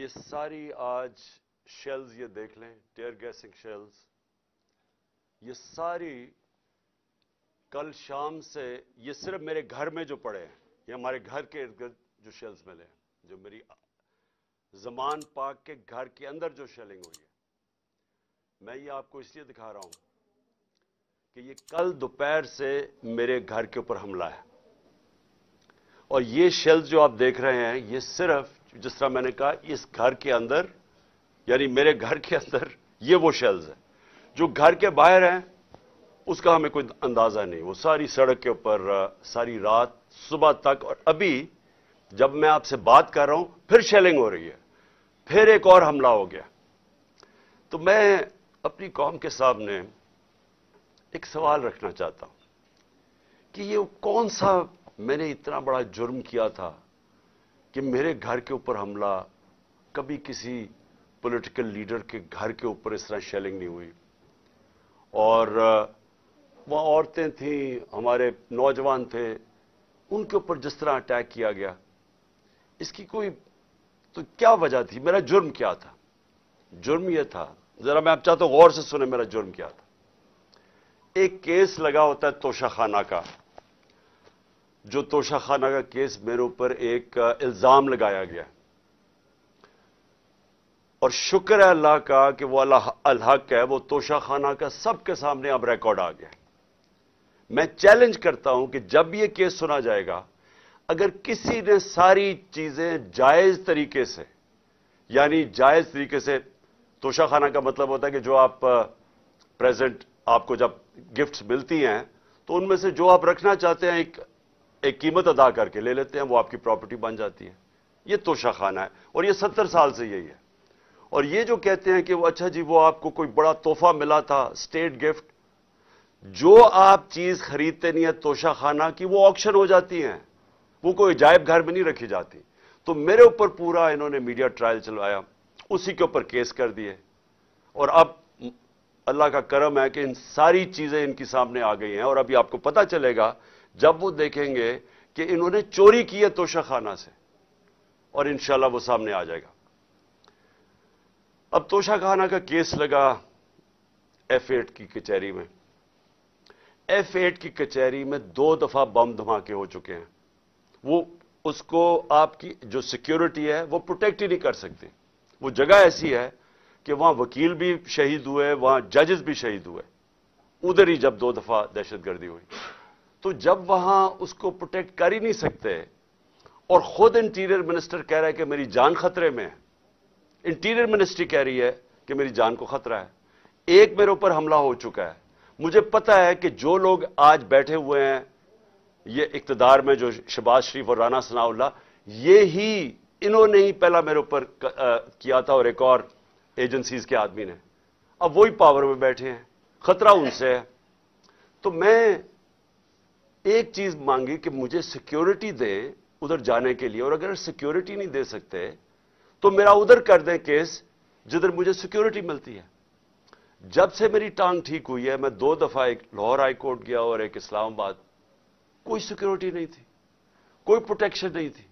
یہ ساری آج شیلز یہ دیکھ لیں، ٹیئر گیسنگ شیلز، یہ ساری کل شام سے یہ صرف میرے گھر میں جو پڑے ہیں، یہ ہمارے گھر کے ارد گرد جو شیلز ملے ہیں، جو میری زمان پاک کے گھر کے اندر جو شیلنگ ہوئی ہے، میں یہ آپ کو اس لیے دکھا رہا ہوں کہ یہ کل دوپہر سے میرے گھر کے اوپر حملہ ہے، اور یہ شیلز جو آپ دیکھ رہے ہیں یہ صرف جس طرح میں نے کہا اس گھر کے اندر، یعنی میرے گھر کے اندر یہ وہ شیلز ہیں جو گھر کے باہر ہیں اس کا ہمیں کوئی اندازہ نہیں، وہ ساری سڑک کے اوپر ساری رات صبح تک، اور ابھی جب میں آپ سے بات کر رہا ہوں پھر شیلنگ ہو رہی ہے، پھر ایک اور حملہ ہو گیا۔ تو میں اپنی قوم کے سامنے ایک سوال رکھنا چاہتا ہوں کہ یہ کون سا میں نے اتنا بڑا جرم کیا تھا کہ میرے گھر کے اوپر حملہ، کبھی کسی پولیٹیکل لیڈر کے گھر کے اوپر اس طرح شیلنگ نہیں ہوئی، اور وہاں عورتیں تھیں، ہمارے نوجوان تھے، ان کے اوپر جس طرح اٹیک کیا گیا، اس کی کوئی تو کیا وجہ تھی؟ میرا جرم کیا تھا؟ جرم یہ تھا، ذرا میں آپ چاہتا ہوں غور سے سنیں میرا جرم کیا تھا۔ ایک کیس لگا ہوتا ہے توشہ خانہ کا، جو توشہ خانہ کا کیس میرے اوپر ایک الزام لگایا گیا، اور شکر ہے اللہ کا کہ وہ الحق ہے، وہ توشہ خانہ کا سب کے سامنے اب ریکارڈ آ گیا۔ میں چیلنج کرتا ہوں کہ جب یہ کیس سنا جائے گا، اگر کسی نے ساری چیزیں جائز طریقے سے، یعنی جائز طریقے سے، توشہ خانہ کا مطلب ہوتا ہے کہ جو آپ پریزنٹ آپ کو جب گفٹس ملتی ہیں تو ان میں سے جو آپ رکھنا چاہتے ہیں ایک قیمت ادا کر کے لے لیتے ہیں، وہ آپ کی پراپرٹی بن جاتی ہے، یہ توشہ خانہ ہے، اور یہ 70 سال سے یہی ہے۔ اور یہ جو کہتے ہیں کہ وہ اچھا جی وہ آپ کو کوئی بڑا تحفہ ملا تھا، اسٹیٹ گفٹ، جو آپ چیز خریدتے نہیں ہے توشہ خانہ کی، وہ آکشن ہو جاتی ہیں، وہ کوئی عجائب گھر میں نہیں رکھی جاتی۔ تو میرے اوپر پورا انہوں نے میڈیا ٹرائل چلوایا، اسی کے اوپر کیس کر دیے، اور اب اللہ کا کرم ہے کہ ان ساری چیزیں ان کی سامنے آ گئی ہیں، اور ابھی آپ کو پتا چلے گا جب وہ دیکھیں گے کہ انہوں نے چوری کی ہے توشہ خانہ سے، اور انشاءاللہ وہ سامنے آ جائے گا۔ اب توشہ خانہ کا کیس لگا F8 کی کچہری میں۔ F8 کی کچہری میں 2 دفعہ بم دھماکے ہو چکے ہیں، وہ اس کو آپ کی جو سیکیورٹی ہے وہ پروٹیکٹ ہی نہیں کر سکتی۔ وہ جگہ ایسی ہے کہ وہاں وکیل بھی شہید ہوئے، وہاں ججز بھی شہید ہوئے، ادھر ہی جب 2 دفعہ دہشت گردی ہوئی، تو جب وہاں اس کو پروٹیکٹ کر ہی نہیں سکتے، اور خود انٹیریئر منسٹر کہہ رہا ہے کہ میری جان خطرے میں ہے، انٹیریئر منسٹری کہہ رہی ہے کہ میری جان کو خطرہ ہے، ایک میرے اوپر حملہ ہو چکا ہے، مجھے پتا ہے کہ جو لوگ آج بیٹھے ہوئے ہیں یہ اقتدار میں، جو شہباز شریف اور رانا ثناء اللہ، یہی انہوں نے ہی پہلا میرے اوپر کیا تھا، اور ایک اور ایجنسیز کے آدمی نے، اب وہی پاور میں بیٹھے ہیں، خطرہ ان سے ہے۔ تو میں ایک چیز مانگی کہ مجھے سیکیورٹی دیں ادھر جانے کے لیے، اور اگر سیکیورٹی نہیں دے سکتے تو میرا ادھر کر دیں کیس جدھر مجھے سیکیورٹی ملتی ہے۔ جب سے میری ٹانگ ٹھیک ہوئی ہے، میں 2 دفعہ ایک لاہور ہائی کورٹ گیا اور ایک اسلام آباد، کوئی سیکیورٹی نہیں تھی، کوئی پروٹیکشن نہیں تھی۔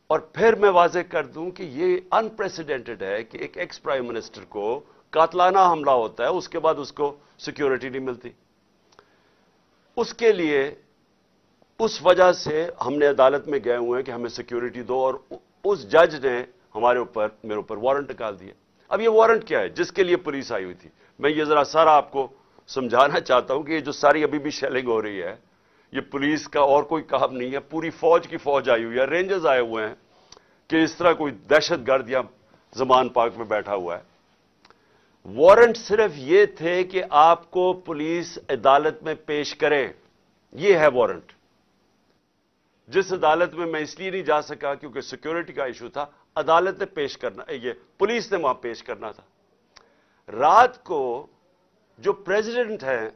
اور پھر میں واضح کر دوں کہ یہ انپریسیڈنٹڈ ہے کہ ایک ایکس پرائم منسٹر کو قاتلانہ حملہ ہوتا ہے، اس کے بعد اس کو سیکیورٹی نہیں ملتی۔ اس کے لیے اس وجہ سے ہم نے عدالت میں گئے ہوئے ہیں کہ ہمیں سیکیورٹی دو، اور اس جج نے میرے اوپر وارنٹ نکال دیا۔ اب یہ وارنٹ کیا ہے؟ جس کے لیے پولیس آئی ہوئی تھی۔ میں یہ ذرا سارا آپ کو سمجھانا چاہتا ہوں کہ یہ جو ساری ابھی بھی شیلنگ ہو رہی ہے، یہ پولیس کا اور کوئی کام نہیں ہے، پوری فوج کی فوج آئی ہوئی ہے، رینجرز آئے ہوئے ہیں کہ اس طرح کوئی دہشت گرد یا زمان پاک میں بیٹھا ہوا ہے۔ وارنٹ صرف یہ تھے کہ آپ کو پولیس عدالت میں پیش کرے، یہ ہے وارنٹ۔ جس عدالت میں میں اس لیے نہیں جا سکا کیونکہ سیکیورٹی کا ایشو تھا، عدالت نے پیش کرنا، یہ پولیس نے وہاں پیش کرنا تھا۔ رات کو جو پریزیڈنٹ ہیں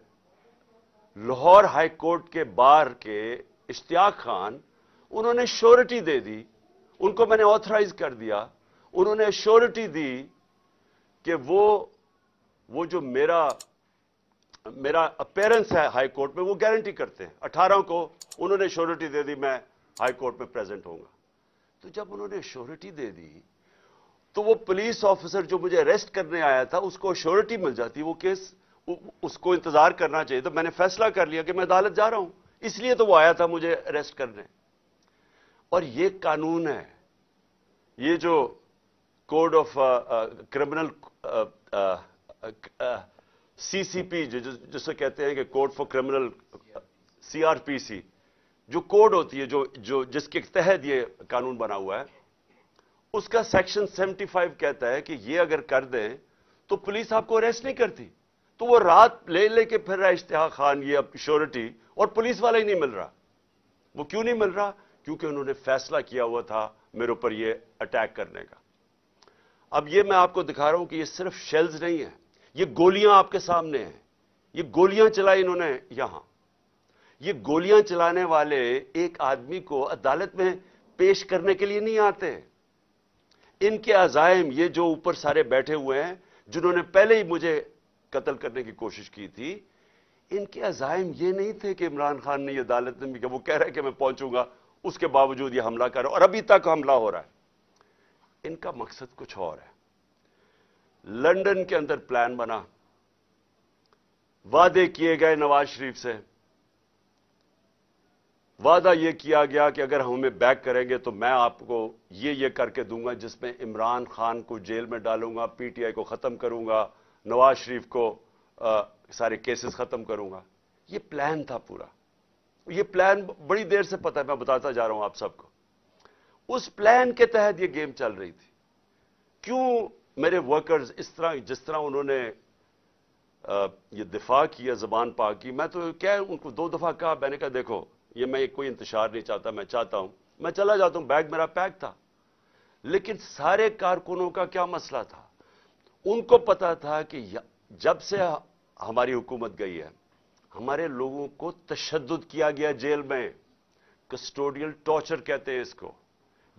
لاہور ہائی کورٹ کے بار کے اشتیاق خان، انہوں نے شورٹی دے دی، ان کو میں نے آتھرائز کر دیا، انہوں نے شورٹی دی کہ وہ جو میرا اپیرنس ہے ہائی کورٹ میں وہ گارنٹی کرتے ہیں۔ 18 کو انہوں نے شورٹی دے دی میں ہائی کورٹ میں پریزنٹ ہوں گا۔ تو جب انہوں نے شورٹی دے دی تو وہ پولیس آفیسر جو مجھے اریسٹ کرنے آیا تھا اس کو ایشورٹی مل جاتی، وہ کیس اس کو انتظار کرنا چاہیے. تو میں نے فیصلہ کر لیا کہ میں عدالت جا رہا ہوں، اس لیے تو وہ آیا تھا مجھے اریسٹ کرنے. اور یہ قانون ہے، یہ جو کوڈ آف کرمنل CCP جسے کہتے ہیں کہ کوڈ فار کرمنل CRPC جو کوڈ ہوتی ہے جو جس کے تحت یہ قانون بنا ہوا ہے، اس کا سیکشن 75 کہتا ہے کہ یہ اگر کر دیں تو پولیس آپ کو اریسٹ نہیں کرتی. تو وہ رات لے کے پھر رہا اشتہا خان یہ اب شیورٹی، اور پولیس والا ہی نہیں مل رہا. وہ کیوں نہیں مل رہا؟ کیونکہ انہوں نے فیصلہ کیا ہوا تھا میرے اوپر یہ اٹیک کرنے کا. اب یہ میں آپ کو دکھا رہا ہوں کہ یہ صرف شیلز نہیں ہیں، یہ گولیاں آپ کے سامنے ہیں. یہ گولیاں چلائی انہوں نے یہاں. یہ گولیاں چلانے والے ایک آدمی کو عدالت میں پیش کرنے کے لیے نہیں آتے. ان کے عزائم، یہ جو اوپر سارے بیٹھے ہوئے ہیں جنہوں نے پہلے ہی مجھے قتل کرنے کی کوشش کی تھی، ان کے عزائم یہ نہیں تھے کہ عمران خان نے یہ عدالت میں کہ وہ کہہ رہا ہے کہ میں پہنچوں گا، اس کے باوجود یہ حملہ کر رہا ہے اور ابھی تک حملہ ہو رہا ہے. ان کا مقصد کچھ اور ہے. لندن کے اندر پلان بنا، وعدے کیے گئے نواز شریف سے. وعدہ یہ کیا گیا کہ اگر ہمیں بیک کریں گے تو میں آپ کو یہ کر کے دوں گا، جس میں عمران خان کو جیل میں ڈالوں گا، PTI کو ختم کروں گا، نواز شریف کو سارے کیسز ختم کروں گا. یہ پلان تھا پورا. یہ پلان بڑی دیر سے پتہ ہے، میں بتاتا جا رہا ہوں آپ سب کو. اس پلان کے تحت یہ گیم چل رہی تھی. کیوں میرے ورکرز اس طرح، جس طرح انہوں نے یہ دفاع کیا زبان پاک کی، میں تو کیا ان کو 2 دفعہ کہا، میں نے کہا دیکھو یہ میں کوئی انتشار نہیں چاہتا، میں چاہتا ہوں میں چلا جاتا ہوں، بیگ میرا پیک تھا. لیکن سارے کارکنوں کا کیا مسئلہ تھا؟ ان کو پتا تھا کہ جب سے ہماری حکومت گئی ہے ہمارے لوگوں کو تشدد کیا گیا جیل میں. کسٹوڈیل ٹارچر کہتے ہیں اس کو.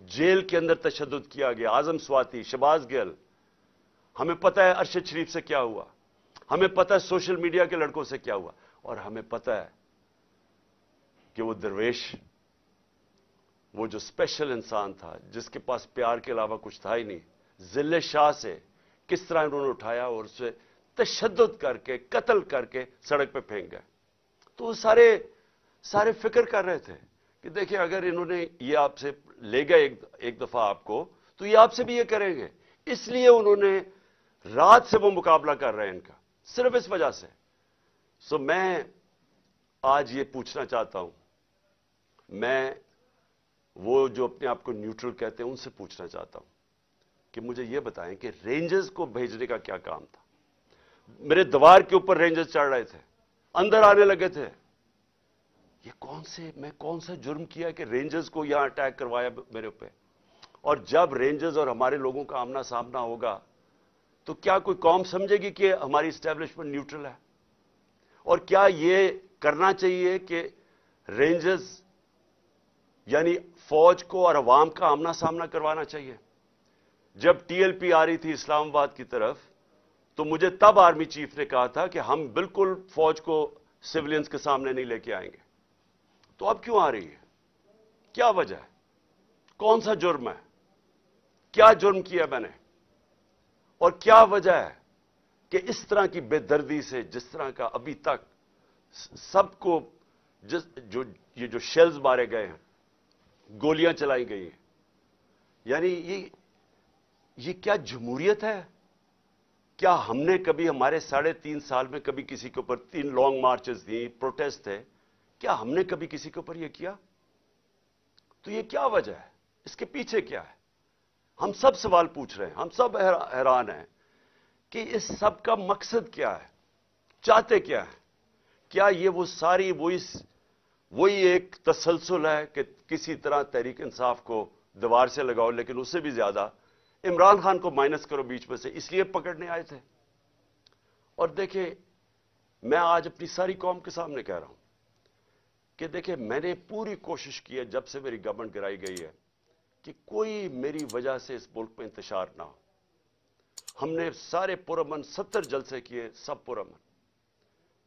جیل کے اندر تشدد کیا گیا. اعظم سواتی، شہباز گل، ہمیں پتہ ہے ارشد شریف سے کیا ہوا، ہمیں پتہ ہے سوشل میڈیا کے لڑکوں سے کیا ہوا، اور ہمیں پتہ ہے کہ وہ درویش، وہ جو اسپیشل انسان تھا جس کے پاس پیار کے علاوہ کچھ تھا ہی نہیں، ذل شاہ سے کس طرح انہوں نے اٹھایا اور اسے تشدد کر کے قتل کر کے سڑک پہ پھینک گئے. تو وہ سارے فکر کر رہے تھے کہ دیکھیں اگر انہوں نے یہ آپ سے لے گئے ایک دفعہ آپ کو، تو یہ آپ سے بھی یہ کریں گے. اس لیے انہوں نے رات سے وہ مقابلہ کر رہے ہیں ان کا، صرف اس وجہ سے. سو میں آج یہ پوچھنا چاہتا ہوں، میں وہ جو اپنے آپ کو نیوٹرل کہتے ہیں ان سے پوچھنا چاہتا ہوں کہ مجھے یہ بتائیں کہ رینجرز کو بھیجنے کا کیا کام تھا؟ میرے دیوار کے اوپر رینجرز چڑھ رہے تھے، اندر آنے لگے تھے. یہ میں کون سا جرم کیا کہ رینجرز کو یہاں اٹیک کروایا میرے اوپر؟ اور جب رینجرز اور ہمارے لوگوں کا آمنا سامنا ہوگا تو کیا کوئی قوم سمجھے گی کہ ہماری اسٹیبلشمنٹ نیوٹرل ہے؟ اور کیا یہ کرنا چاہیے کہ رینجرز یعنی فوج کو اور عوام کا آمنا سامنا کروانا چاہیے؟ جب TLP آ رہی تھی اسلام آباد کی طرف تو مجھے تب آرمی چیف نے کہا تھا کہ ہم بالکل فوج کو سیولینز کے سامنے نہیں لے کے آئیں گے. تو اب کیوں آ رہی ہے؟ کیا وجہ ہے؟ کون سا جرم ہے؟ کیا جرم کیا میں نے؟ اور کیا وجہ ہے کہ اس طرح کی بے دردی سے، جس طرح کا ابھی تک سب کو یہ جو شیلز مارے گئے ہیں، گولیاں چلائی گئی ہیں، یعنی یہ کیا جمہوریت ہے؟ کیا ہم نے کبھی ہمارے 3.5 سال میں کبھی کسی کے اوپر 3 لانگ مارچز تھیں، پروٹیسٹ تھے، کیا ہم نے کبھی کسی کے اوپر یہ کیا؟ تو یہ کیا وجہ ہے؟ اس کے پیچھے کیا ہے؟ ہم سب سوال پوچھ رہے ہیں، ہم سب حیران ہیں کہ اس سب کا مقصد کیا ہے؟ چاہتے کیا ہے؟ کیا یہ وہ ساری وہی ایک تسلسل ہے کہ کسی طرح تحریک انصاف کو دیوار سے لگاؤ، لیکن اس سے بھی زیادہ عمران خان کو مائنس کرو بیچ میں سے، اس لیے پکڑنے آئے تھے؟ اور دیکھیں، میں آج اپنی ساری قوم کے سامنے کہہ رہا ہوں کہ دیکھیں میں نے پوری کوشش کی ہے جب سے میری گورنمنٹ گرائی گئی ہے کہ کوئی میری وجہ سے اس ملک میں انتشار نہ ہو. ہم نے سارے پرامن 70 جلسے کیے، سب پرامن.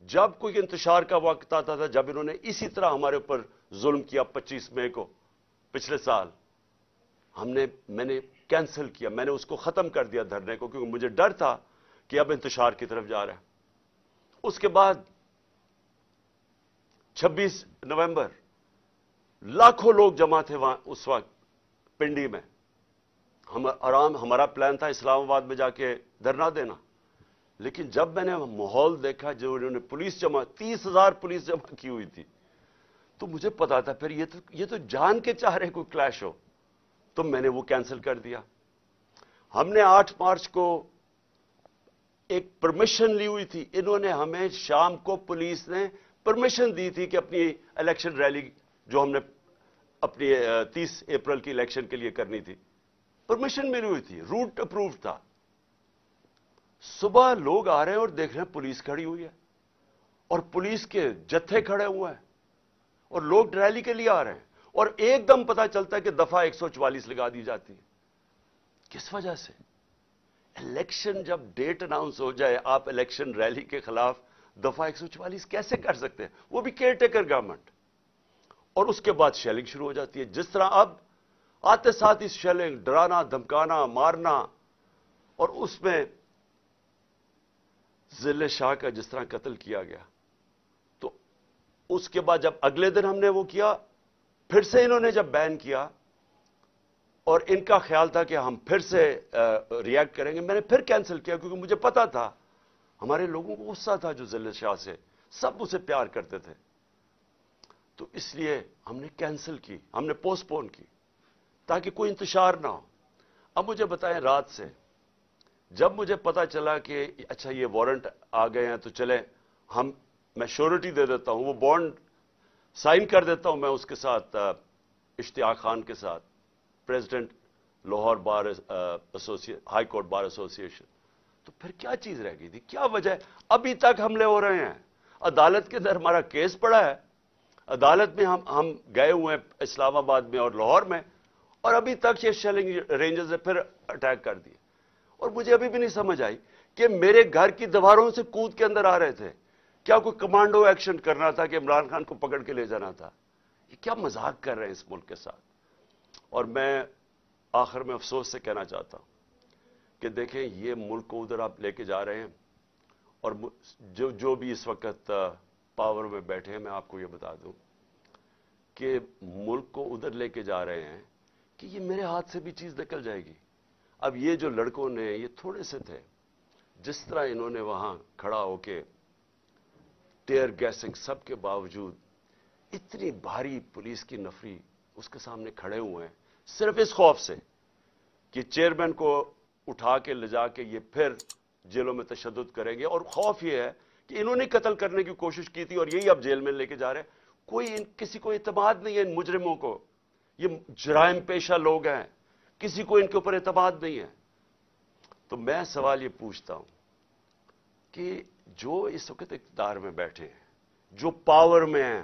جب کوئی انتشار کا وقت آتا تھا، جب انہوں نے اسی طرح ہمارے اوپر ظلم کیا 25 مئی کو پچھلے سال، میں نے کینسل کیا، میں نے اس کو ختم کر دیا دھرنے کو، کیونکہ مجھے ڈر تھا کہ اب انتشار کی طرف جا رہا ہے۔ اس کے بعد 26 نومبر لاکھوں لوگ جمع تھے وہاں اس وقت پنڈی میں۔ ہمارا پلان تھا اسلام آباد میں جا کے دھرنا دینا، لیکن جب میں نے ماحول دیکھا جو انہوں نے پولیس جمع 30,000 پولیس جمع کی ہوئی تھی، تو مجھے پتا تھا پھر یہ تو جان کے چاہ رہے کوئی کلیش ہو، تو میں نے وہ کینسل کر دیا۔ ہم نے 8 مارچ کو ایک پرمیشن لی ہوئی تھی، انہوں نے ہمیں شام کو پولیس نے پرمیشن دی تھی کہ اپنی الیکشن ریلی جو ہم نے اپنی 30 اپریل کی الیکشن کے لیے کرنی تھی، پرمیشن ملی ہوئی تھی، روٹ اپروو تھا۔ صبح لوگ آ رہے ہیں اور دیکھ رہے ہیں پولیس کھڑی ہوئی ہے اور پولیس کے جتھے کھڑے ہوئے ہیں اور لوگ ریلی کے لیے آ رہے ہیں، اور ایک دم پتا چلتا ہے کہ دفعہ 144 لگا دی جاتی ہے۔ کس وجہ سے؟ الیکشن جب ڈیٹ اناؤنس ہو جائے، آپ الیکشن ریلی کے خلاف دفعہ 144 کیسے کر سکتے ہیں؟ وہ بھی کیئر ٹیکر گورنمنٹ۔ اور اس کے بعد شیلنگ شروع ہو جاتی ہے، جس طرح اب آتے ساتھ ہی شیلنگ، ڈرانا، دھمکانا، مارنا، اور اس میں ضلع شاہ کا جس طرح قتل کیا گیا۔ تو اس کے بعد جب اگلے دن ہم نے وہ کیا، پھر سے انہوں نے جب بین کیا، اور ان کا خیال تھا کہ ہم پھر سے ری ایکٹ کریں گے، میں نے پھر کینسل کیا، کیونکہ مجھے پتا تھا ہمارے لوگوں کو غصہ تھا جو ضلع شاہ سے، سب اسے پیار کرتے تھے، تو اس لیے ہم نے کینسل کی، ہم نے پوسٹ پون کی تاکہ کوئی انتشار نہ ہو۔ اب مجھے بتائیں، رات سے جب مجھے پتا چلا کہ اچھا یہ وارنٹ آ گئے ہیں تو چلیں میں شیورٹی دے دیتا ہوں، وہ بانڈ سائن کر دیتا ہوں میں اس کے ساتھ، اشتیاق خان کے ساتھ، پریزیڈنٹ لاہور بار ہائی کورٹ بار ایسوسی ایشن، تو پھر کیا چیز رہ گئی تھی؟ کیا وجہ ہے؟ ابھی تک حملے ہو رہے ہیں، عدالت کے اندر ہمارا کیس پڑا ہے، عدالت میں ہم گئے ہوئے ہیں اسلام آباد میں اور لاہور میں، اور ابھی تک یہ شیلنگ رینجز نے پھر اٹیک کر دیے۔ اور مجھے ابھی بھی نہیں سمجھ آئی کہ میرے گھر کی دیواروں سے کود کے اندر آ رہے تھے، کیا کوئی کمانڈو ایکشن کرنا تھا کہ عمران خان کو پکڑ کے لے جانا تھا؟ یہ کیا مذاق کر رہے ہیں اس ملک کے ساتھ؟ اور میں آخر میں افسوس سے کہنا چاہتا ہوں کہ دیکھیں، یہ ملک کو ادھر آپ لے کے جا رہے ہیں، اور جو بھی اس وقت پاور میں بیٹھے ہیں، میں آپ کو یہ بتا دوں کہ ملک کو ادھر لے کے جا رہے ہیں کہ یہ میرے ہاتھ سے بھی چیز نکل جائے گی۔ اب یہ جو لڑکوں نے، یہ تھوڑے سے تھے، جس طرح انہوں نے وہاں کھڑا ہو کے ٹیئر گیسنگ سب کے باوجود، اتنی بھاری پولیس کی نفری اس کے سامنے کھڑے ہوئے ہیں، صرف اس خوف سے کہ چیئرمین کو اٹھا کے لے جا کے یہ پھر جیلوں میں تشدد کریں گے، اور خوف یہ ہے کہ انہوں نے قتل کرنے کی کوشش کی تھی اور یہی اب جیل میں لے کے جا رہے ہیں۔ کسی کو اعتماد نہیں ہے ان مجرموں کو، یہ جرائم پیشہ لوگ ہیں، کسی کو ان کے اوپر اعتماد نہیں ہے۔ تو میں سوال یہ پوچھتا ہوں کہ جو اس وقت اقتدار میں بیٹھے ہیں، جو پاور میں ہیں،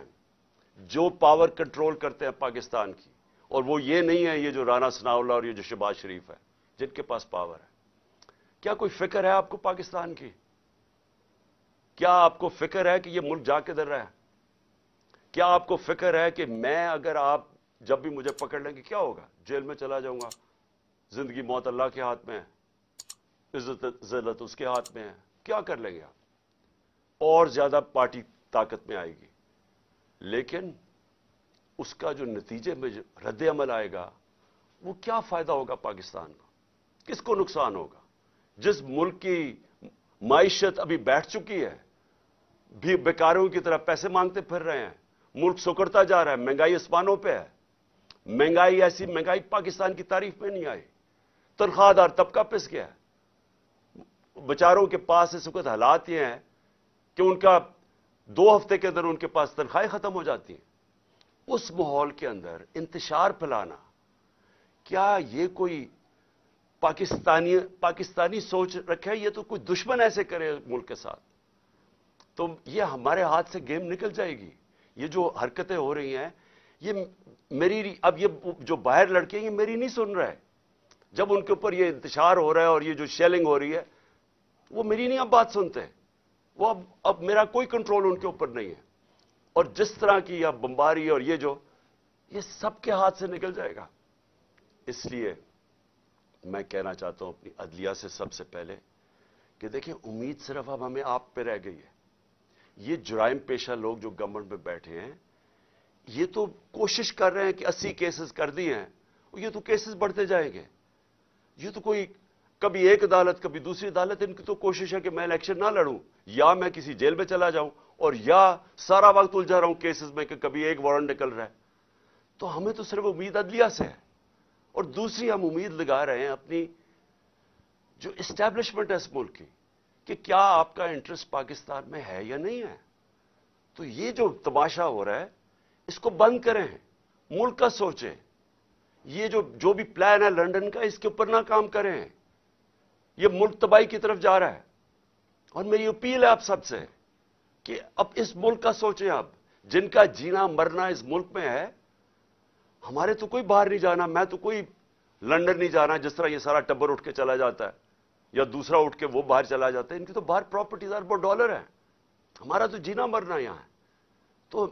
جو پاور کنٹرول کرتے ہیں پاکستان کی، اور وہ یہ نہیں ہے یہ جو رانا ثناء اللہ اور یہ جو شہباز شریف ہے جن کے پاس پاور ہے، کیا کوئی فکر ہے آپ کو پاکستان کی؟ کیا آپ کو فکر ہے کہ یہ ملک جا کدھر رہا ہے؟ کیا آپ کو فکر ہے کہ میں اگر آپ جب بھی مجھے پکڑ لیں گے کیا ہوگا؟ جیل میں چلا جاؤں گا، زندگی موت اللہ کے ہاتھ میں ہے، عزت ذلت اس کے ہاتھ میں ہے، کیا کر لیں گے آپ؟ اور زیادہ پارٹی طاقت میں آئے گی، لیکن اس کا جو نتیجے میں رد عمل آئے گا، وہ کیا فائدہ ہوگا پاکستان کو؟ کس کو نقصان ہوگا؟ جس ملک کی معیشت ابھی بیٹھ چکی ہے، بھی بیکاروں کی طرح پیسے مانگتے پھر رہے ہیں، ملک سکڑتا جا رہا ہے، مہنگائی آسمانوں پہ ہے، مہنگائی ایسی مہنگائی پاکستان کی تاریخ میں نہیں آئی، تنخواہ دار طبقہ پس گیا ہے، بیچاروں کے پاس اس وقت حالات یہ ہیں کہ ان کا 2 ہفتے کے اندر ان کے پاس تنخواہیں ختم ہو جاتی ہیں۔ اس ماحول کے اندر انتشار پھیلانا، کیا یہ کوئی پاکستانی سوچ رکھے؟ یہ تو کوئی دشمن ایسے کرے ملک کے ساتھ، تو یہ ہمارے ہاتھ سے گیم نکل جائے گی۔ یہ جو حرکتیں ہو رہی ہیں، یہ میری، اب یہ جو باہر لڑکے ہیں یہ میری نہیں سن رہے، جب ان کے اوپر یہ انتشار ہو رہا ہے اور یہ جو شیلنگ ہو رہی ہے، وہ میری نہیں اب بات سنتے، وہ اب میرا کوئی کنٹرول ان کے اوپر نہیں ہے، اور جس طرح کی اب بمباری اور یہ سب کے ہاتھ سے نکل جائے گا۔ اس لیے میں کہنا چاہتا ہوں اپنی عدلیہ سے سب سے پہلے کہ دیکھیں امید صرف اب ہمیں آپ پہ رہ گئی ہے. یہ جرائم پیشہ لوگ جو گورنمنٹ میں بیٹھے ہیں یہ تو کوشش کر رہے ہیں کہ 80 کیسز کر دیے ہیں, یہ تو کیسز بڑھتے جائیں گے. یہ تو کوئی کبھی ایک عدالت کبھی دوسری عدالت, ان کی تو کوشش ہے کہ میں الیکشن نہ لڑوں, یا میں کسی جیل میں چلا جاؤں, اور یا سارا وقت الجھا رہا ہوں کیسز میں کہ کبھی ایک وارنٹ نکل رہا ہے. تو ہمیں تو صرف امید عدلیہ سے ہے, اور دوسری ہم امید لگا رہے ہیں اپنی جو اسٹیبلشمنٹ ہے اس ملک کی کہ کیا آپ کا انٹرسٹ پاکستان میں ہے یا نہیں ہے. تو یہ جو تماشا ہو رہا ہے اس کو بند کریں, ملک کا سوچیں. یہ جو بھی پلان ہے لنڈن کا اس کے اوپر نہ کام کریں, یہ ملک تباہی کی طرف جا رہا ہے. اور میری اپیل ہے آپ سب سے کہ اب اس ملک کا سوچیں. اب جن کا جینا مرنا اس ملک میں ہے, ہمارے تو کوئی باہر نہیں جانا, میں تو کوئی لنڈن نہیں جانا جس طرح یہ سارا ٹبر اٹھ کے چلا جاتا ہے یا دوسرا اٹھ کے وہ باہر چلا جاتا ہے. ان کی تو باہر پراپرٹیز اربوں ڈالر ہیں, ہمارا تو جینا مرنا یہاں ہے. تو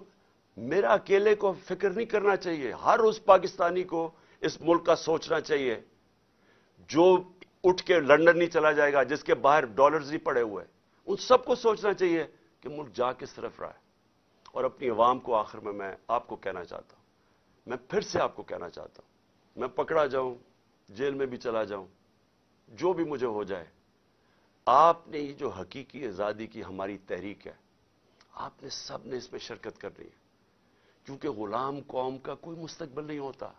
میرا اکیلے کو فکر نہیں کرنا چاہیے, ہر اس پاکستانی کو اس ملک کا سوچنا چاہیے جو اٹھ کے لنڈن نہیں چلا جائے گا, جس کے باہر ڈالرز نہیں پڑے ہوئے. ان سب کو سوچنا چاہیے کہ ملک جا کس طرف رہا ہے. اور اپنی عوام کو آخر میں آپ کو کہنا چاہتا ہوں, میں پھر سے آپ کو کہنا چاہتا ہوں, میں پکڑا جاؤں, جیل میں بھی چلا جاؤں, جو بھی مجھے ہو جائے, آپ نے یہ جو حقیقی آزادی کی ہماری تحریک ہے, آپ نے سب نے اس میں شرکت کرنی ہے, کیونکہ غلام قوم کا کوئی مستقبل نہیں ہوتا.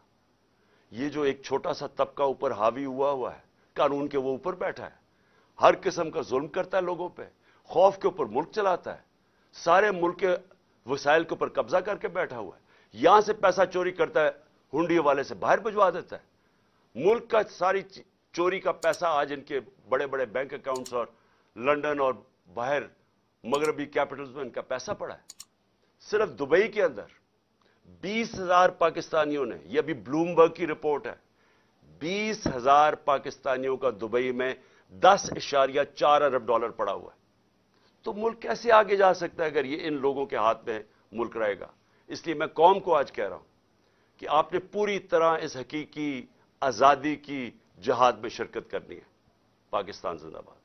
یہ جو ایک چھوٹا سا طبقہ اوپر حاوی ہوا ہے, قانون کے وہ اوپر بیٹھا ہے, ہر قسم کا ظلم کرتا ہے لوگوں پہ, خوف کے اوپر ملک چلاتا ہے, سارے ملک کے وسائل کے اوپر قبضہ کر کے بیٹھا ہوا ہے, یہاں سے پیسہ چوری کرتا ہے, ہنڈی والے سے باہر بھجوا دیتا ہے. ملک کا ساری چوری کا پیسہ آج ان کے بڑے بڑے بینک اکاؤنٹس اور لنڈن اور باہر مغربی کیپٹلز میں ان کا پیسہ پڑا ہے. صرف دبئی کے اندر 20,000 پاکستانیوں نے, یہ ابھی بلومبرگ کی رپورٹ ہے, 20,000 پاکستانیوں کا دبئی میں $10.4 ارب پڑا ہوا ہے. تو ملک کیسے آگے جا سکتا ہے اگر یہ ان لوگوں کے ہاتھ میں ملک رہے گا. اس لیے میں قوم کو آج کہہ رہا ہوں کہ آپ نے پوری طرح اس حقیقی آزادی کی جہاد میں شرکت کرنی ہے. پاکستان زندہ باد.